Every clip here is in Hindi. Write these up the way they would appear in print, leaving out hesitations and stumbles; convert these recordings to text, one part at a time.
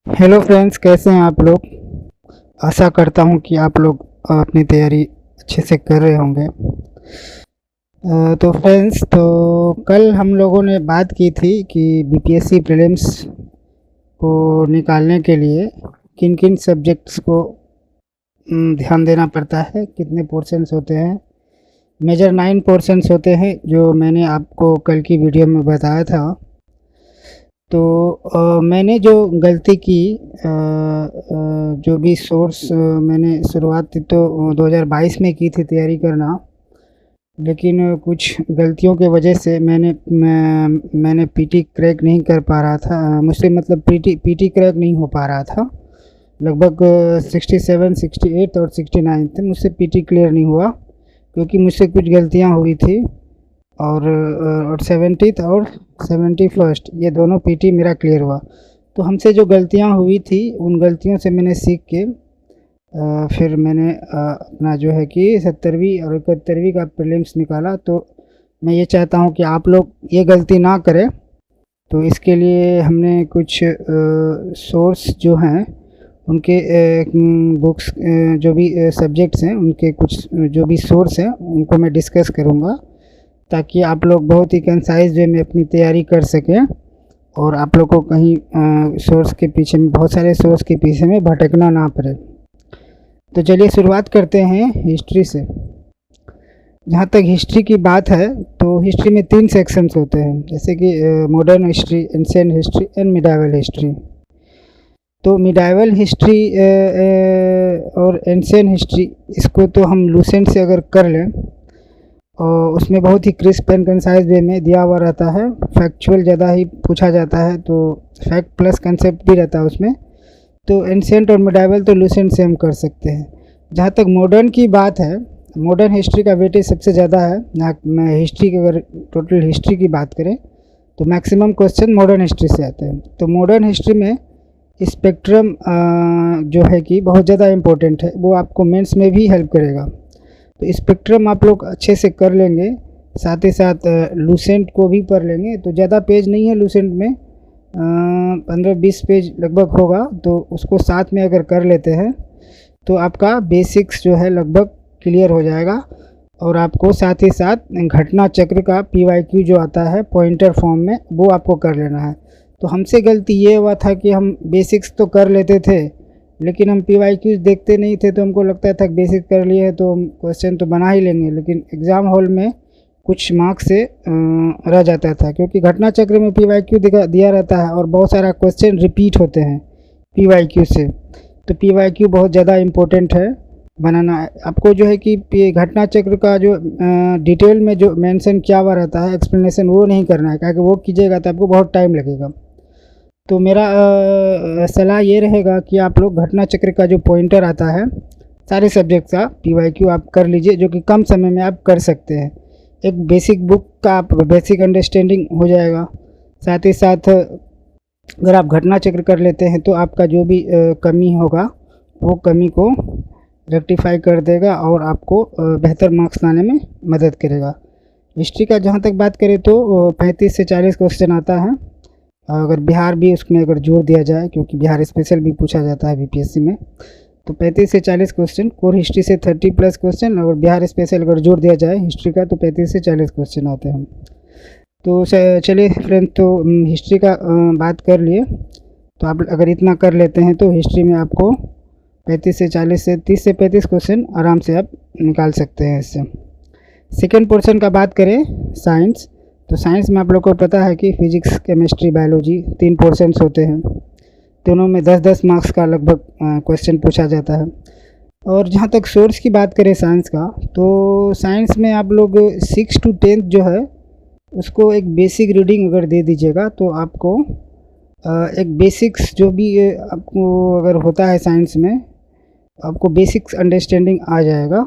हेलो फ्रेंड्स, कैसे हैं आप लोग। आशा करता हूं कि आप लोग अपनी तैयारी अच्छे से कर रहे होंगे। तो फ्रेंड्स, तो कल हम लोगों ने बात की थी कि बीपीएससी प्रीलिम्स को निकालने के लिए किन किन सब्जेक्ट्स को ध्यान देना पड़ता है, कितने पोर्शंस होते हैं। मेजर 9 पोर्शंस होते हैं जो मैंने आपको कल की वीडियो में बताया था। तो मैंने जो गलती की, जो भी सोर्स मैंने शुरुआत तो 2022 में की थी तैयारी करना, लेकिन कुछ गलतियों की वजह से मैंने पीटी क्रैक नहीं कर पा रहा था। मुझसे मतलब पीटी क्रैक नहीं हो पा रहा था। लगभग 67, 68 और 69 थे, मुझसे पीटी क्लियर नहीं हुआ क्योंकि मुझसे कुछ गलतियां हुई थी। और 70th और 71st ये दोनों पीटी मेरा क्लियर हुआ। तो हमसे जो गलतियां हुई थी उन गलतियों से मैंने सीख के फिर मैंने अपना जो है कि 70वीं और 71वीं का प्रीलिम्स निकाला। तो मैं ये चाहता हूँ कि आप लोग ये गलती ना करें। तो इसके लिए हमने कुछ सोर्स जो हैं उनके बुक्स, जो भी सब्जेक्ट्स हैं उनके कुछ जो भी सोर्स हैं उनको मैं डिस्कस करूँगा, ताकि आप लोग बहुत ही कंसाइज वे में अपनी तैयारी कर सकें और आप लोग को कहीं सोर्स के पीछे में, बहुत सारे सोर्स के पीछे में भटकना ना पड़े। तो चलिए शुरुआत करते हैं हिस्ट्री से। जहाँ तक हिस्ट्री की बात है तो हिस्ट्री में 3 सेक्शंस होते हैं, जैसे कि modern history, ancient history and medieval history. तो मिडाइवल हिस्ट्री और एंशिएंट हिस्ट्री, इसको तो हम लूसेंट से अगर कर लें और उसमें बहुत ही क्रिस्प एंड कंसाइज वे में दिया हुआ रहता है, फैक्चुअल ज़्यादा ही पूछा जाता है, तो फैक्ट प्लस कंसेप्ट भी रहता है उसमें। तो एंशिएंट और मिडाइवल तो लूसेंट से हम कर सकते हैं। जहाँ तक मॉडर्न की बात है, मॉडर्न हिस्ट्री का वेटेज सबसे ज़्यादा है। हिस्ट्री की अगर टोटल हिस्ट्री की बात करें तो मैक्सिमम क्वेश्चन मॉडर्न हिस्ट्री से आते हैं। तो मॉडर्न हिस्ट्री में स्पेक्ट्रम जो है कि बहुत ज़्यादा इम्पोर्टेंट है, वो आपको मेंस में भी हेल्प करेगा। तो स्पेक्ट्रम आप लोग अच्छे से कर लेंगे, साथ ही साथ लूसेंट को भी पढ़ लेंगे। तो ज़्यादा पेज नहीं है लूसेंट में, 15-20 पेज लगभग होगा। तो उसको साथ में अगर कर लेते हैं तो आपका बेसिक्स जो है लगभग क्लियर हो जाएगा। और आपको साथ ही साथ घटना चक्र का PYQ जो आता है पॉइंटर फॉर्म में, वो आपको कर लेना है। तो हमसे गलती ये हुआ था कि हम बेसिक्स तो कर लेते थे लेकिन हम PYQ देखते नहीं थे। तो हमको लगता था कि बेसिक कर लिए है तो हम क्वेश्चन तो बना ही लेंगे, लेकिन एग्ज़ाम हॉल में कुछ मार्क्स से रह जाता था, क्योंकि घटना चक्र में PYQ दिया रहता है और बहुत सारा क्वेश्चन रिपीट होते हैं PYQ से। तो PYQ बहुत ज़्यादा इम्पोर्टेंट है बनाना। आपको जो है कि घटना चक्र का जो डिटेल में जो मेंशन किया हुआ रहता है एक्सप्लेनेशन, वो नहीं करना है, क्योंकि वो कीजिएगा तो आपको बहुत टाइम लगेगा। तो मेरा सलाह ये रहेगा कि आप लोग घटना चक्र का जो पॉइंटर आता है सारे सब्जेक्ट का PYQ आप कर लीजिए, जो कि कम समय में आप कर सकते हैं। एक बेसिक बुक का आप बेसिक अंडरस्टैंडिंग हो जाएगा। साथ ही साथ अगर आप घटना चक्र कर लेते हैं तो आपका जो भी कमी होगा वो कमी को रेक्टिफाई कर देगा और आपको बेहतर मार्क्स लाने में मदद करेगा। हिस्ट्री का जहाँ तक बात करें तो 35 से 40 क्वेश्चन आता है। अगर बिहार भी उसमें अगर जोड़ दिया जाए, क्योंकि बिहार स्पेशल भी पूछा जाता है बीपीएससी में, तो 35 से 40 क्वेश्चन। कोर हिस्ट्री से 30+ क्वेश्चन, और बिहार स्पेशल अगर जोड़ दिया जाए हिस्ट्री का तो 35 से 40 क्वेश्चन आते हैं। तो चलिए फ्रेंड, तो हिस्ट्री का बात कर लिए। तो आप अगर इतना कर लेते हैं तो हिस्ट्री में आपको 35 से 40 से 30 से 35 क्वेश्चन आराम से आप निकाल सकते हैं इससे। सेकेंड पोर्शन का बात करें साइंस, तो साइंस में आप लोग को पता है कि फिजिक्स, केमिस्ट्री, बायोलॉजी 3 पोर्शंस होते हैं। दोनों में 10-10 मार्क्स का लगभग क्वेश्चन पूछा जाता है। और जहाँ तक सोर्स की बात करें साइंस का, तो साइंस में आप लोग 6 to 10 जो है उसको एक बेसिक रीडिंग अगर दे दीजिएगा तो आपको एक बेसिक्स जो भी आपको अगर होता है साइंस में, आपको बेसिक्स अंडरस्टैंडिंग आ जाएगा,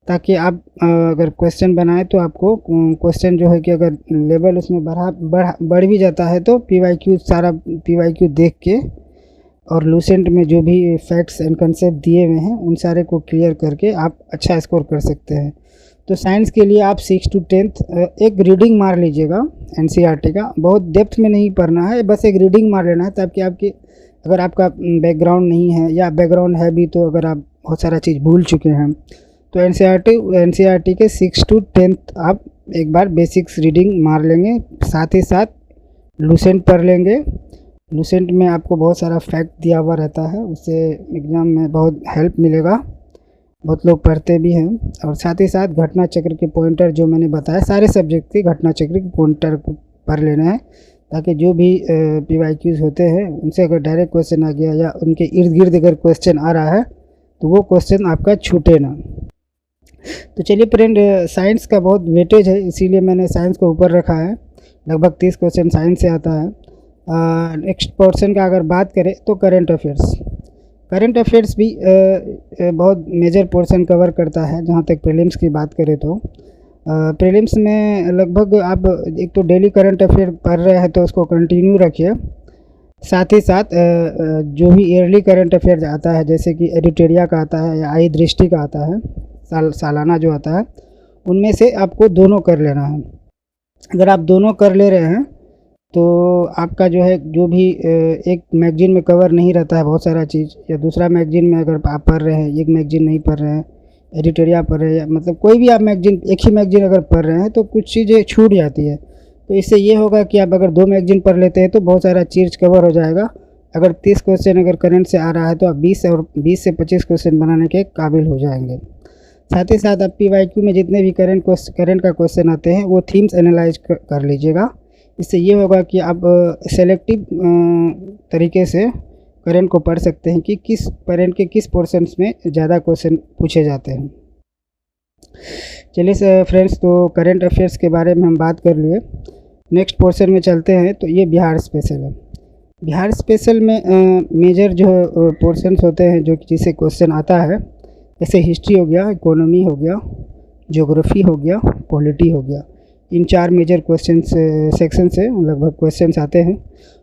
ताकि आप अगर क्वेश्चन बनाए तो आपको क्वेश्चन जो है कि अगर लेवल उसमें बढ़ भी जाता है तो PYQ, सारा PYQ देख के और लूसेंट में जो भी फैक्ट्स एंड कंसेप्ट दिए हुए हैं उन सारे को क्लियर करके आप अच्छा स्कोर कर सकते हैं। तो साइंस के लिए आप 6 to 10 एक रीडिंग मार लीजिएगा NCERT का। बहुत डेप्थ में नहीं पढ़ना है, बस एक रीडिंग मार लेना है, ताकि आपकी अगर आपका बैकग्राउंड नहीं है या बैकग्राउंड है भी तो अगर आप बहुत सारा चीज़ भूल चुके हैं तो एनसीईआरटी के 6 to 10 आप एक बार बेसिक्स रीडिंग मार लेंगे, साथ ही साथ लूसेंट पढ़ लेंगे। लूसेंट में आपको बहुत सारा फैक्ट दिया हुआ रहता है, उससे एग्ज़ाम में बहुत हेल्प मिलेगा, बहुत लोग पढ़ते भी हैं। और साथ ही साथ घटना चक्र के पॉइंटर जो मैंने बताया, सारे सब्जेक्ट के घटना चक्र के पॉइंटर को पढ़ लेना है, ताकि जो भी PYQs होते हैं उनसे अगर डायरेक्ट क्वेश्चन आ गया या उनके इर्द गिर्द अगर क्वेश्चन आ रहा है तो वो क्वेश्चन आपका छूटे ना। तो चलिए फ्रेंड, साइंस का बहुत वेटेज है, इसीलिए मैंने साइंस को ऊपर रखा है। लगभग 30 क्वेश्चन साइंस से आता है। नेक्स्ट पोर्शन का अगर बात करें तो करंट अफेयर्स भी बहुत मेजर पोर्शन कवर करता है। जहाँ तक प्रीलिम्स की बात करें तो प्रीलिम्स में लगभग आप एक तो डेली करंट अफेयर पढ़ रहे हैं तो उसको कंटिन्यू रखिए, साथ ही साथ जो भी ईयरली करंट अफेयर आता है, जैसे कि एडिटोरिया का आता है या आई दृष्टि का आता है, सालाना जो आता है, उनमें से आपको दोनों कर लेना है। अगर आप दोनों कर ले रहे हैं तो आपका जो है, जो भी एक मैगजीन में कवर नहीं रहता है बहुत सारा चीज़, या दूसरा मैगजीन में अगर आप पढ़ रहे हैं, एक मैगजीन नहीं पढ़ रहे हैं, एडिटोरिया पढ़ रहे हैं, मतलब कोई भी आप मैगजीन, एक ही मैगजीन अगर पढ़ रहे हैं तो कुछ चीज़ें छूट जाती है। तो इससे ये होगा कि आप अगर 2 मैगजीन पढ़ लेते हैं तो बहुत सारा चीज़ कवर हो जाएगा। अगर 30 क्वेश्चन अगर करंट से आ रहा है तो आप 20 से 25 क्वेश्चन बनाने के काबिल हो जाएंगे। साथ ही साथ आप PYQ में जितने भी करंट का क्वेश्चन आते हैं वो थीम्स एनालाइज कर लीजिएगा। इससे ये होगा कि आप सेलेक्टिव तरीके से करंट को पढ़ सकते हैं कि किस करंट के किस पोर्शंस में ज़्यादा क्वेश्चन पूछे जाते हैं। चलिए फ्रेंड्स, तो करंट अफेयर्स के बारे में हम बात कर लिए। नेक्स्ट पोर्शन में चलते हैं, तो ये बिहार स्पेशल है। बिहार स्पेशल में मेजर जो पोर्शंस होते हैं जो जिससे क्वेश्चन आता है, जैसे हिस्ट्री हो गया, इकोनॉमी हो गया, ज्योग्राफी हो गया, पॉलिटी हो गया। इन 4 मेजर सेक्शन से लगभग क्वेश्चंस आते हैं।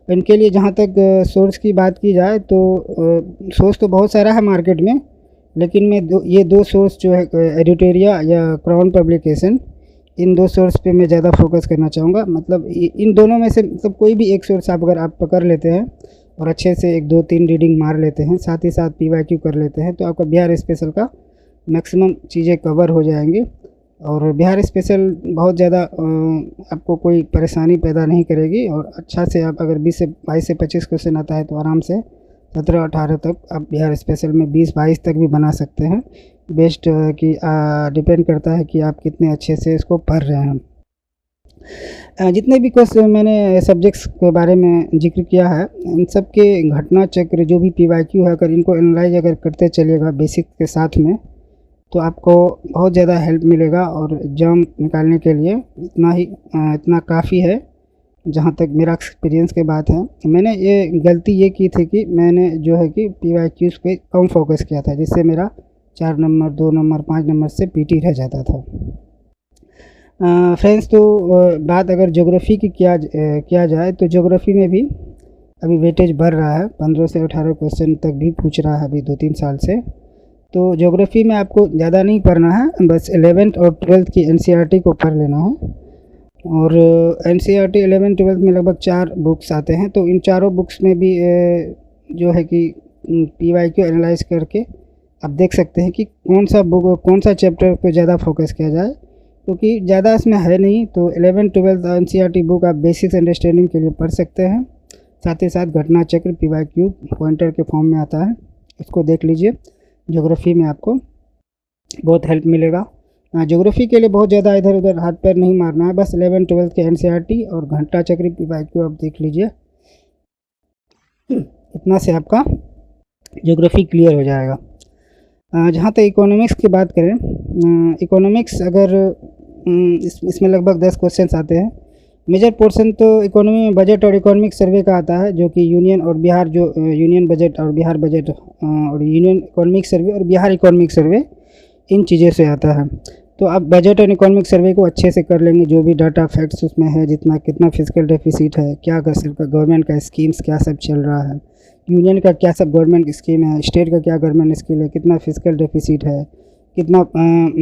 इनके लिए जहाँ तक सोर्स की बात की जाए तो सोर्स तो बहुत सारा है मार्केट में, लेकिन मैं ये 2 सोर्स जो है, एडिटोरिया या क्राउन पब्लिकेशन, इन 2 सोर्स पे मैं ज़्यादा फोकस करना चाहूँगा। मतलब इन दोनों में से मतलब कोई भी एक सोर्स आप अगर आप पकड़ लेते हैं और अच्छे से 1, 2, 3 रीडिंग मार लेते हैं, साथ ही साथ PYQ कर लेते हैं, तो आपका बिहार स्पेशल का मैक्सिमम चीज़ें कवर हो जाएंगी। और बिहार स्पेशल बहुत ज़्यादा आपको कोई परेशानी पैदा नहीं करेगी, और अच्छा से आप अगर 22 से 25 क्वेश्चन आता है तो आराम से 17-18 तक आप बिहार स्पेशल में 20-22 तक भी बना सकते हैं। बेस्ट कि डिपेंड करता है कि आप कितने अच्छे से इसको पढ़ रहे हैं। जितने भी क्वेश्चन मैंने सब्जेक्ट्स के बारे में जिक्र किया है, इन सब के घटना चक्र जो भी PYQ है, अगर इनको एनालाइज अगर करते चलिएगा बेसिक के साथ में, तो आपको बहुत ज़्यादा हेल्प मिलेगा। और एग्ज़ाम निकालने के लिए इतना काफ़ी है, जहाँ तक मेरा एक्सपीरियंस की बात है। मैंने ये गलती ये की थी कि मैंने जो है कि PYQs पे कम फोकस किया था, जिससे मेरा 4 नंबर, 2 नंबर, 5 नंबर से PT रह जाता था। फ्रेंड्स, तो बात अगर ज्योग्राफी की किया जाए तो ज्योग्राफी में भी अभी वेटेज बढ़ रहा है, 15 से 18 क्वेश्चन तक भी पूछ रहा है अभी 2-3 साल से। तो ज्योग्राफी में आपको ज़्यादा नहीं पढ़ना है, बस 11th और 12th की NCERT को पढ़ लेना है। और NCERT 11th 12th में लगभग 4 बुक्स आते हैं, तो इन चारों बुक्स में भी जो है कि PYQ एनालाइज करके आप देख सकते हैं कि कौन सा चैप्टर पे ज़्यादा फोकस किया जाए, क्योंकि ज़्यादा इसमें है नहीं। तो 11th 12th NCERT बुक आप बेसिक्स अंडरस्टैंडिंग के लिए पढ़ सकते हैं। साथ ही साथ घटना चक्र PYQ पॉइंटर के फॉर्म में आता है, उसको देख लीजिए। ज्योग्राफी में आपको बहुत हेल्प मिलेगा। ज्योग्राफी के लिए बहुत ज़्यादा इधर उधर हाथ पैर नहीं मारना है, बस 11th 12th के NCERT और घंटा चक्री PYQ आप देख लीजिए, इतना से आपका ज्योग्राफी क्लियर हो जाएगा। जहाँ तक इकोनॉमिक्स की बात करें, इकोनॉमिक्स अगर इसमें लगभग 10 क्वेश्चन आते हैं। मेजर पोर्शन तो इकोनॉमी में बजट और इकोनॉमिक सर्वे का आता है, जो कि यूनियन और बिहार, जो यूनियन बजट और बिहार बजट और यूनियन इकोनॉमिक सर्वे और बिहार इकोनॉमिक सर्वे, इन चीज़ों से आता है। तो आप बजट और इकोनॉमिक सर्वे को अच्छे से कर लेंगे, जो भी डाटा फैक्ट्स उसमें है, कितना फिजिकल डेफिसिट है, क्या गवर्नमेंट का स्कीम्स क्या सब चल रहा है, यूनियन का क्या सब गवर्नमेंट स्कीम है, स्टेट का क्या गवर्नमेंट स्कीम है, कितना फिजिकल डेफिसिट है, कितना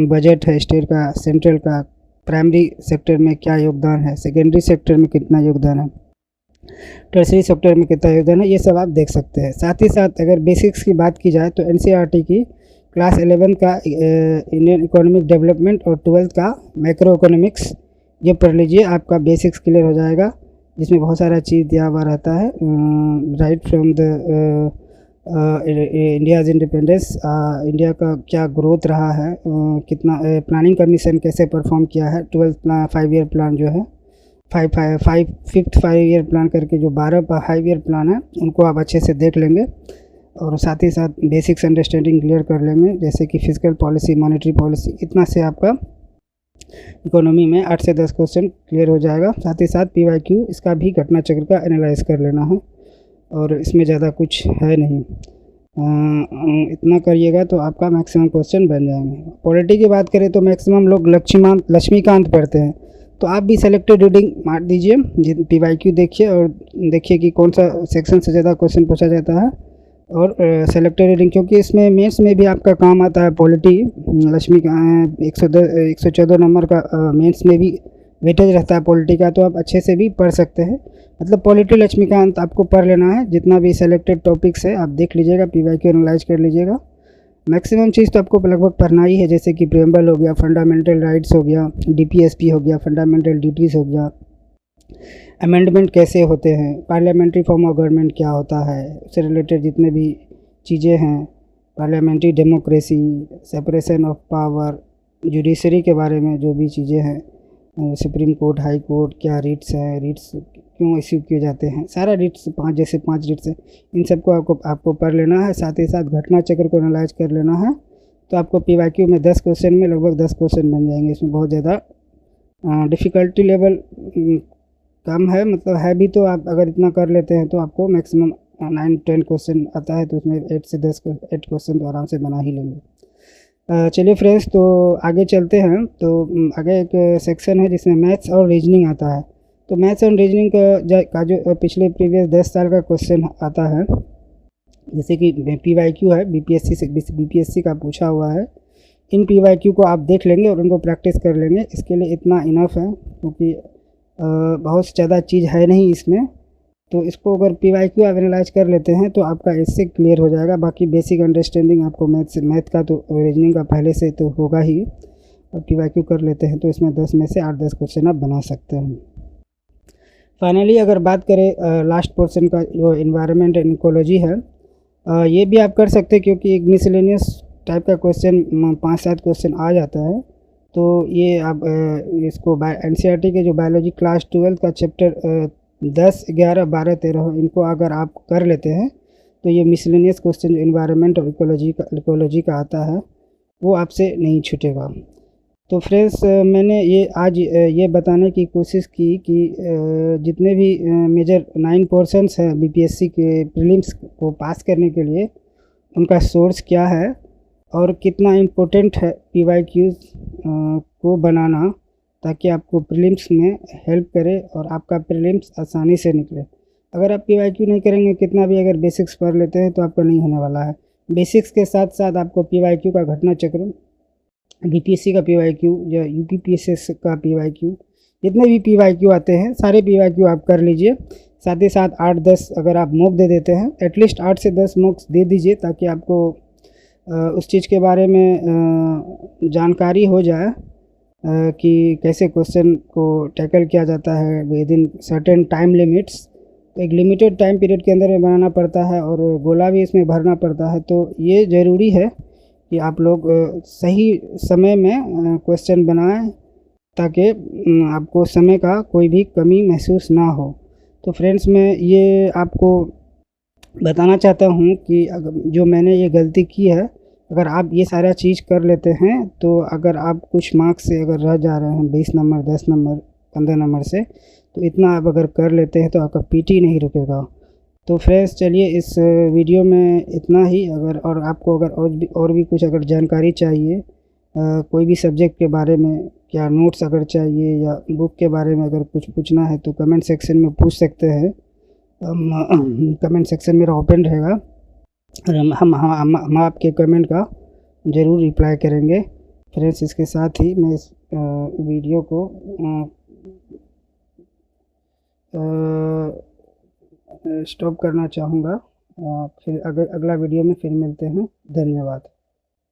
बजट है स्टेट का, सेंट्रल का, प्राइमरी सेक्टर में क्या योगदान है, सेकेंडरी सेक्टर में कितना योगदान है, टर्सरी सेक्टर में कितना योगदान है, ये सब आप देख सकते हैं। साथ ही साथ अगर बेसिक्स की बात की जाए तो एनसीईआरटी की क्लास 11 का इंडियन इकोनॉमिक डेवलपमेंट और 12th का मैक्रो इकोनॉमिक्स ये पढ़ लीजिए, आपका बेसिक्स क्लियर हो जाएगा, जिसमें बहुत सारा चीज़ दिया हुआ रहता है, right from the India's independence, India का क्या ग्रोथ रहा है, कितना प्लानिंग कमीशन कैसे परफॉर्म किया है, 5 ईयर प्लान जो है, फिफ्थ 5 ईयर प्लान करके जो 12 5 ईयर प्लान है उनको आप अच्छे से देख लेंगे, और साथ ही साथ बेसिक्स अंडरस्टैंडिंग क्लियर कर लेंगे, जैसे कि फिजिकल पॉलिसी, मॉनेटरी पॉलिसी, इतना से आपका इकोनॉमी में 8 से 10 क्वेश्चन क्लियर हो जाएगा। साथ ही साथ पीवाईक्यू इसका भी घटना चक्र का एनालाइज कर लेना है, और इसमें ज़्यादा कुछ है नहीं, इतना करिएगा तो आपका मैक्सिमम क्वेश्चन बन जाएंगे। पॉलिटी की बात करें तो मैक्सिमम लोग लक्ष्मीकांत पढ़ते हैं, तो आप भी सेलेक्टेड रीडिंग मार दीजिए, पीवाईक्यू देखिए और देखिए कि कौन सा सेक्शन से ज़्यादा क्वेश्चन पूछा जाता है, और सेलेक्टेड रीडिंग, क्योंकि इसमें मेंस में भी आपका काम आता है पॉलिटी। लक्ष्मी का 114 नंबर का मेंस में भी वेटेज रहता है पॉलिटी का, तो आप अच्छे से भी पढ़ सकते हैं। मतलब पॉलिटी लक्ष्मीकांत आपको पढ़ लेना है, जितना भी सेलेक्टेड टॉपिक्स है आप देख लीजिएगा, पीवाईक्यू एनालाइज कर लीजिएगा। मैक्सिमम चीज़ तो आपको लगभग पढ़ना ही है, जैसे कि प्रेम्बल हो गया, फंडामेंटल राइट्स हो गया, डीपीएसपी हो गया, फंडामेंटल ड्यूटीज़ हो गया, अमेंडमेंट कैसे होते हैं, पार्लियामेंट्री फॉर्म ऑफ गवर्नमेंट क्या होता है, उससे रिलेटेड जितने भी चीज़ें हैं, parliamentary democracy, separation of power, judiciary के बारे में जो भी चीज़ें हैं, सुप्रीम कोर्ट, हाई कोर्ट, क्या रिट्स हैं, रिट्स क्यों इश्यू किए जाते हैं, सारा रिट्स 5 रिट्स हैं, इन सबको आपको पढ़ लेना है। साथ ही साथ घटना चक्र को एनालाइज कर लेना है, तो आपको पीवाईक्यू में 10 क्वेश्चन में लगभग 10 क्वेश्चन बन जाएंगे। इसमें बहुत ज़्यादा डिफ़िकल्टी लेवल कम है, मतलब है भी, तो आप अगर इतना कर लेते हैं तो आपको मैक्सिमम 9-10 क्वेश्चन आता है, तो उसमें 8 से 10 8 क्वेश्चन तो आराम से बना ही लेंगे। चलिए फ्रेंड्स, तो आगे चलते हैं। तो आगे एक सेक्शन है जिसमें मैथ्स और रीजनिंग आता है। तो मैथ्स और रीजनिंग का जो पिछले प्रीवियस 10 साल का क्वेश्चन आता है, जैसे कि पीवाईक्यू है, बीपीएससी का पूछा हुआ है, इन पीवाईक्यू को आप देख लेंगे और उनको प्रैक्टिस कर लेंगे। इसके लिए इतना इनफ है, क्योंकि बहुत ज़्यादा चीज़ है नहीं इसमें, तो इसको अगर पीवाईक्यू आप एनालाइज कर लेते हैं तो आपका इससे क्लियर हो जाएगा। बाकी बेसिक अंडरस्टैंडिंग आपको मैथ का तो रीजनिंग का पहले से तो होगा ही, और पीवाईक्यू कर लेते हैं तो इसमें 10 में से 8-10 क्वेश्चन आप बना सकते हैं। फाइनली अगर बात करें लास्ट पोर्शन का, जो इन्वायरमेंट एंड इकोलॉजी है, ये भी आप कर सकते हैं, क्योंकि एक मिसलेनियस टाइप का क्वेश्चन 5-7 क्वेश्चन आ जाता है। तो ये आप इसको एनसीईआरटी के जो बायोलॉजी क्लास 12 का चैप्टर 10, 11, 12, 13 इनको अगर आप कर लेते हैं तो ये मिसलेनियस क्वेश्चन जो इन्वायरमेंट और इकोलॉजी का आता है वो आपसे नहीं छूटेगा। तो फ्रेंड्स, मैंने ये आज ये बताने की कोशिश की कि जितने भी मेजर 9 पोर्शंस हैं बीपीएससी के प्रीलिम्स को पास करने के लिए, उनका सोर्स क्या है और कितना इम्पोर्टेंट है पीवाईक्यूज़ को बनाना, ताकि आपको प्रीलिम्स में हेल्प करे और आपका प्रीलिम्स आसानी से निकले। अगर आप पीवाईक्यू नहीं करेंगे, कितना भी अगर बेसिक्स पढ़ लेते हैं, तो आपका नहीं होने वाला है। बेसिक्स के साथ साथ आपको पीवाईक्यू का घटना चक्र, बीपीएससी का पीवाईक्यू या यूपीपीएससी का पीवाईक्यू, जितने भी पीवाईक्यू आते हैं सारे पीवाईक्यू आप कर लीजिए। साथ ही साथ 8-10 अगर आप मॉक दे देते हैं, एटलीस्ट 8 से 10 मॉक्स दे दीजिए, ताकि आपको उस चीज़ के बारे में जानकारी हो जाए कि कैसे क्वेश्चन को टैकल किया जाता है with in certain time limits. तो एक लिमिटेड टाइम पीरियड के अंदर में बनाना पड़ता है, और गोला भी इसमें भरना पड़ता है। तो ये ज़रूरी है कि आप लोग सही समय में क्वेश्चन बनाएं, ताकि आपको समय का कोई भी कमी महसूस ना हो। तो फ्रेंड्स, मैं ये आपको बताना चाहता हूँ कि जो मैंने ये गलती की है, अगर आप ये सारा चीज़ कर लेते हैं, तो अगर आप कुछ मार्क्स से अगर रह जा रहे हैं 20 नंबर, 10 नंबर, 15 नंबर से, तो इतना आप अगर कर लेते हैं तो आपका पीटी नहीं रुकेगा। तो फ्रेंड्स, चलिए इस वीडियो में इतना ही। अगर और आपको अगर और भी कुछ अगर जानकारी चाहिए, कोई भी सब्जेक्ट के बारे में, क्या नोट्स अगर चाहिए या बुक के बारे में अगर कुछ पूछना है, तो कमेंट सेक्शन में पूछ सकते हैं। कमेंट सेक्शन मेरा ओपन रहेगा, और हम आपके कमेंट का ज़रूर रिप्लाई करेंगे। फ्रेंड्स, इसके साथ ही मैं इस वीडियो को स्टॉप करना चाहूँगा। फिर अगला वीडियो में फिर मिलते हैं। धन्यवाद।